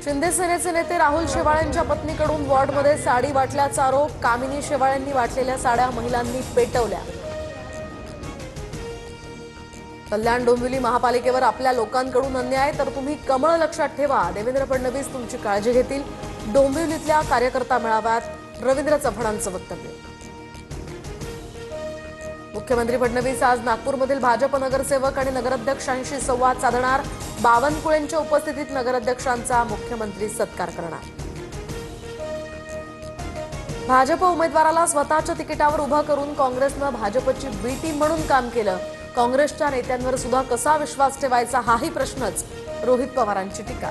शिंदे सेनेचे नेते राहुल शेवाळ्यांच्या पत्नीकडून वॉर्डमध्ये साडी वाटल्याचा आरोप। कामिनी शेवाळ्यांनी वाटलेल्या साड्या महिलांनी पेटवल्या। कल्याण डोंबिवली महापालिकेवर आपल्या लोकांकडून अन्याय तर तुम्ही कमळ लक्षात ठेवा, देवेंद्र फडणवीस तुमची काळजी घेतील। डोंबिवलीतल्या कार्यकर्ता मेळाव्यात रवींद्र चव्हाणांचं वक्तव्य। मुख्यमंत्री फडणवीस आज नागपूरमधील भाजप नगरसेवक आणि नगराध्यक्षांशी संवाद साधणार। बावनकुळेंच्या उपस्थितीत नगराध्यक्षांचा मुख्यमंत्री सत्कार करणार। भाजप उमेदवाराला स्वतःच्या तिकिटावर उभा करून काँग्रेसनं भाजपची बी टीम म्हणून काम केलं। काँग्रेसच्या नेत्यांवर सुद्धा कसा विश्वास ठेवायचा हाही प्रश्नच, रोहित पवारांची टीका।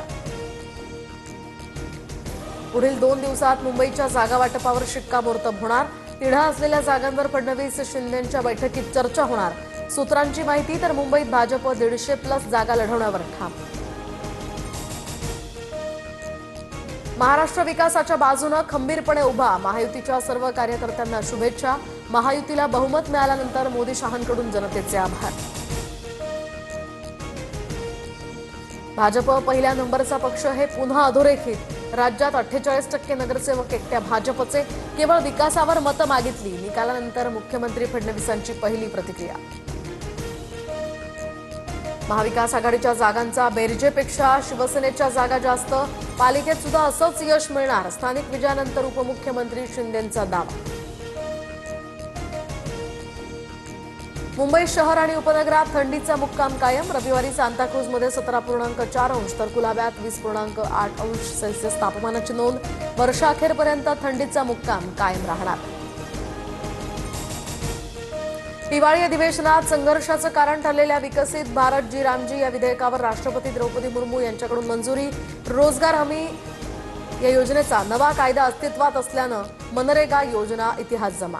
पुढील 2 दिवसात मुंबईच्या जागा वाटपावर शिक्कामोर्तब होणार। तिढा असलेल्या जागांवर फडणवीस शिंदेंच्या बैठकीत चर्चा होणार। सूत्रांची माहिती तर मुंबईत भाजप 150+ जागा लढवण्यावर ठाम। महाराष्ट्र विकासाच्या बाजूने खंबीरपणे उभा, महायुतीच्या सर्व कार्यकर्त्यांना शुभेच्छा। महायुतीला बहुमत मिळाल्यानंतर मोदी शहांकडून जनतेचे आभार। भाजप पहिल्या नंबरचा पक्ष हे पुन्हा अधोरेखित। राज्यात 48% नगरसेवक एकट्या भाजपचे, केवळ विकासावर मतं मागितली। निकालानंतर मुख्यमंत्री फडणवीसांची पहिली प्रतिक्रिया। महाविकास आघाडीच्या जागांचा बेरजेपेक्षा शिवसेनेच्या जागा जास्त, पालिकेत सुद्धा असंच यश मिळणार। स्थानिक विजयानंतर उपमुख्यमंत्री शिंदेंचा दावा। मुंबई शहर आणि उपनगरात थंडीचा मुक्काम कायम। रविवारी सांताक्रूजमध्ये 17.4 अंश तर कुलाब्यात 20.8 अंश सेल्सिअस तापमानाची नोंद। वर्षाअखेरपर्यंत थंडीचा मुक्काम कायम राहणार। दिवाळी अधिवेशनात संघर्षाचं कारण ठरलेल्या विकसित भारत जी रामजी या विधेयकावर राष्ट्रपती द्रौपदी मुर्मू यांच्याकडून मंजुरी। रोजगार हमी या योजनेचा नवा कायदा अस्तित्वात असल्यानं मनरेगा योजना इतिहास जमा।